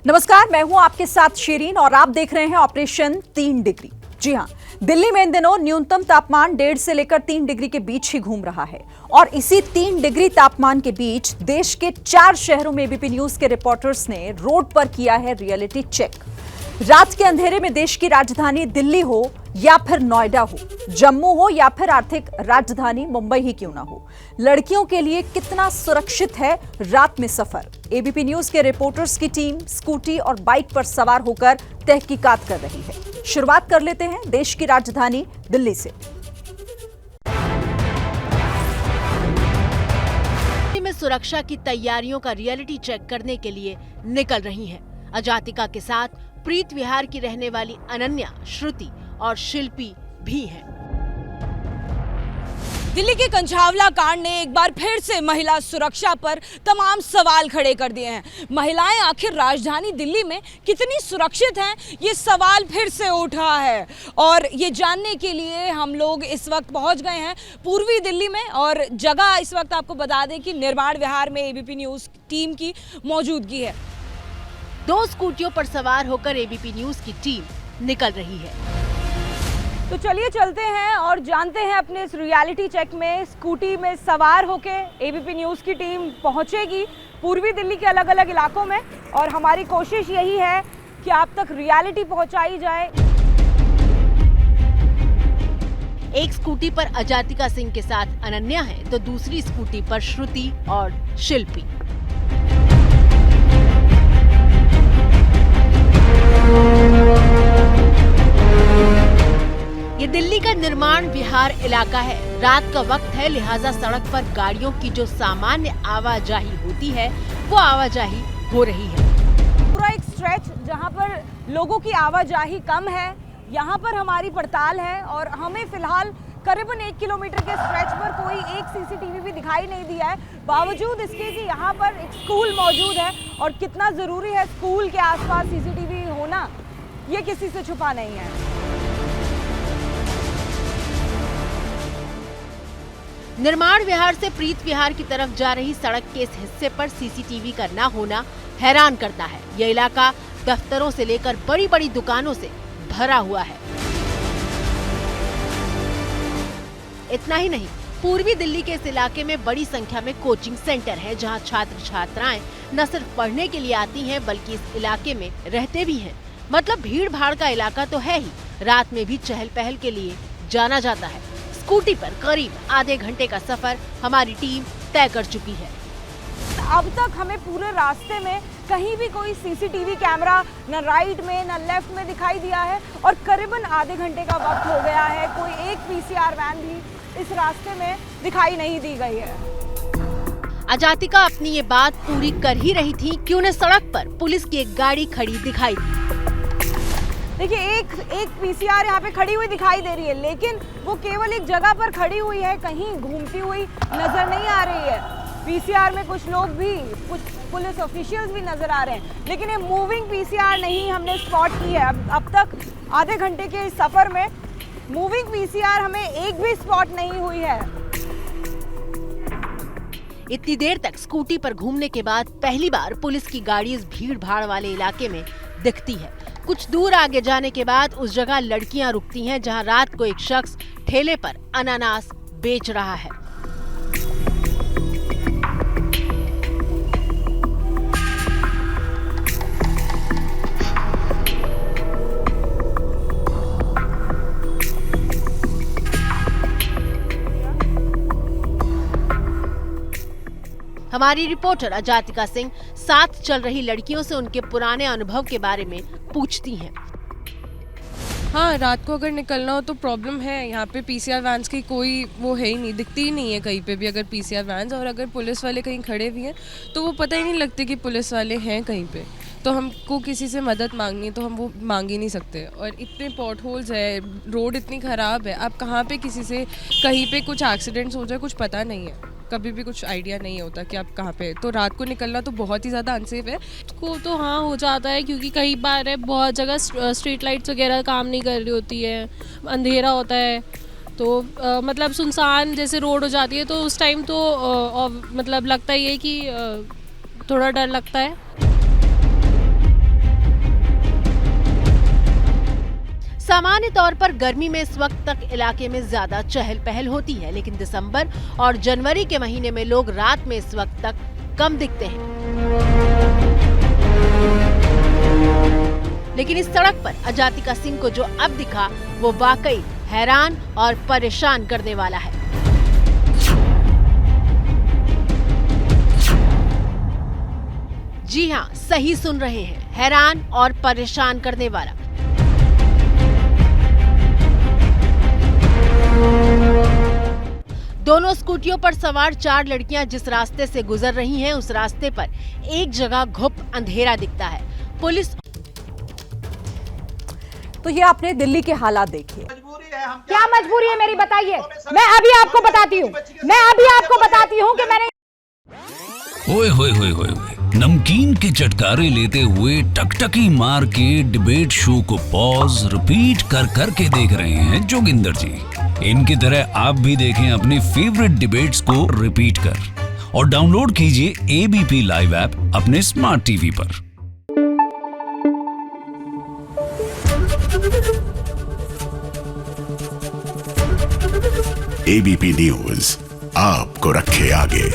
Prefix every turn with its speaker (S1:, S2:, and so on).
S1: नमस्कार, मैं हूं आपके साथ शीरीन और आप देख रहे हैं ऑपरेशन 3 डिग्री। जी हां, दिल्ली में इन दिनों न्यूनतम तापमान 1.5 से लेकर 3 डिग्री के बीच ही घूम रहा है और इसी 3 डिग्री तापमान के बीच देश के 4 शहरों में एबीपी न्यूज के रिपोर्टर्स ने रोड पर किया है रियलिटी चेक। रात के अंधेरे में देश की राजधानी दिल्ली हो या फिर नोएडा हो, जम्मू हो या फिर आर्थिक राजधानी मुंबई ही क्यों ना हो, लड़कियों के लिए कितना सुरक्षित है रात में सफर। एबीपी न्यूज के रिपोर्टर्स की टीम स्कूटी और बाइक पर सवार होकर तहकीकात कर रही है। शुरुआत कर लेते हैं देश की राजधानी दिल्ली से।
S2: में सुरक्षा की तैयारियों का रियलिटी चेक करने के लिए निकल रही हैं। अजातिका के साथ प्रीत विहार की रहने वाली अनन्या, श्रुति और शिल्पी भी हैं।
S3: दिल्ली के कंझावला कांड ने एक बार फिर से महिला सुरक्षा पर तमाम सवाल खड़े कर दिए हैं। महिलाएं आखिर राजधानी दिल्ली में कितनी सुरक्षित हैं, ये सवाल फिर से उठा है और ये जानने के लिए हम लोग इस वक्त पहुंच गए हैं पूर्वी दिल्ली में। और जगह इस वक्त आपको बता दें कि निर्माण विहार में एबीपी न्यूज टीम की मौजूदगी है।
S2: 2 स्कूटियों पर सवार होकर एबीपी न्यूज की टीम निकल रही है।
S3: तो चलिए चलते हैं और जानते हैं अपने इस रियलिटी चेक में स्कूटी में सवार होके एबीपी न्यूज़ की टीम पहुंचेगी पूर्वी दिल्ली के अलग अलग इलाकों में और हमारी कोशिश यही है कि आप तक रियलिटी पहुंचाई जाए।
S2: एक स्कूटी पर अजातिका सिंह के साथ अनन्या है तो दूसरी स्कूटी पर श्रुति और शिल्पी। ये दिल्ली का निर्माण विहार इलाका है। रात का वक्त है, लिहाजा सड़क पर गाड़ियों की जो सामान्य आवाजाही होती है वो आवाजाही हो रही है।
S3: पूरा एक स्ट्रेच जहां पर लोगों की आवाजाही कम है, यहाँ पर हमारी पड़ताल है और हमें फिलहाल करीबन 1 किलोमीटर के स्ट्रेच पर कोई एक सीसीटीवी भी दिखाई नहीं दिया है, बावजूद इसके कि यहाँ पर एक स्कूल मौजूद है और कितना ज़रूरी है स्कूल के आसपास सीसीटीवी होना, ये किसी से छुपा नहीं है।
S2: निर्माण विहार से प्रीत विहार की तरफ जा रही सड़क के इस हिस्से पर सीसीटीवी का न होना हैरान करता है। यह इलाका दफ्तरों से लेकर बड़ी बड़ी दुकानों से भरा हुआ है। इतना ही नहीं, पूर्वी दिल्ली के इस इलाके में बड़ी संख्या में कोचिंग सेंटर हैं, जहां छात्र छात्राएं न सिर्फ पढ़ने के लिए आती हैं बल्कि इस इलाके में रहते भी हैं। मतलब भीड़ भाड़ का इलाका तो है ही, रात में भी चहल पहल के लिए जाना जाता है। स्कूटी पर करीब आधे घंटे का सफर हमारी टीम तय कर चुकी है।
S3: अब तक हमें पूरे रास्ते में कहीं भी कोई सीसीटीवी कैमरा न राइट में न लेफ्ट में दिखाई दिया है और करीबन आधे घंटे का वक्त हो गया है, कोई एक पीसीआर वैन भी इस रास्ते में दिखाई नहीं दी गई है।
S2: अजातिका अपनी ये बात पूरी कर ही रही थी कि उन्हें सड़क पर पुलिस की एक गाड़ी खड़ी दिखाई दी।
S3: देखिए, एक पीसीआर यहाँ पे खड़ी हुई दिखाई दे रही है, लेकिन वो केवल एक जगह पर खड़ी हुई है, कहीं घूमती हुई नजर नहीं आ रही है। पीसीआर में कुछ लोग भी, कुछ पुलिस ऑफिशियल्स भी नजर आ रहे हैं, लेकिन ये मूविंग पीसीआर नहीं हमने स्पॉट की है। अब तक आधे घंटे के इस सफर में मूविंग पीसीआर हमें एक भी स्पॉट नहीं हुई है।
S2: इतनी देर तक स्कूटी पर घूमने के बाद पहली बार पुलिस की गाड़ी इस भीड़ भाड़ वाले इलाके में दिखती है। कुछ दूर आगे जाने के बाद उस जगह लड़कियां रुकती हैं, जहां रात को एक शख्स ठेले पर अनानास बेच रहा है। हमारी रिपोर्टर अजातिका सिंह साथ चल रही लड़कियों से उनके पुराने अनुभव के बारे में पूछती हैं।
S4: हाँ, रात को अगर निकलना हो तो प्रॉब्लम है। यहाँ पे पीसीआर वैन्स की कोई वो है ही नहीं, दिखती ही नहीं है कहीं पे भी अगर पीसीआर वैन्स, और अगर पुलिस वाले कहीं खड़े भी हैं तो वो पता ही नहीं लगते कि पुलिस वाले हैं कहीं पे। तो हमको किसी से मदद मांगनी है तो हम वो मांग ही नहीं सकते। और इतने पॉट होल्स है, रोड इतनी ख़राब है, आप कहाँ पे किसी से कहीं पे कुछ एक्सीडेंट्स हो जाए कुछ पता नहीं है, कभी भी कुछ आइडिया नहीं होता कि आप कहाँ पे। तो रात को निकलना तो बहुत ही ज़्यादा अनसेफ है।
S5: को तो हाँ हो जाता है, क्योंकि कई बार है बहुत जगह स्ट्रीट लाइट्स वगैरह काम नहीं कर रही होती है, अंधेरा होता है, तो मतलब सुनसान जैसे रोड हो जाती है, तो उस टाइम तो मतलब लगता ही है कि थोड़ा डर लगता है।
S2: सामान्य तौर पर गर्मी में इस वक्त तक इलाके में ज्यादा चहल पहल होती है, लेकिन दिसंबर और जनवरी के महीने में लोग रात में इस वक्त तक कम दिखते हैं। लेकिन इस सड़क पर अजातिका सिंह को जो अब दिखा वो वाकई हैरान और परेशान करने वाला है। जी हाँ, सही सुन रहे हैं, हैरान और परेशान करने वाला। दोनों स्कूटियों पर सवार 4 लड़कियां जिस रास्ते से गुजर रही हैं, उस रास्ते पर एक जगह घुप अंधेरा दिखता है। पुलिस
S1: तो ये आपने दिल्ली के हालात देखे।
S3: क्या मजबूरी है मेरी, बताइए। मैं अभी आपको बताती हूँ कि मैंने
S6: ओए होए होए होए होए, नमकीन के चटकारे लेते हुए टकटकी मार के डिबेट शो को पॉज रिपीट कर कर के देख रहे हैं जोगिंदर जी। इनकी तरह आप भी देखें अपनी फेवरेट डिबेट्स को रिपीट कर और डाउनलोड कीजिए एबीपी लाइव ऐप अपने स्मार्ट टीवी पर।
S7: एबीपी न्यूज आपको रखे आगे।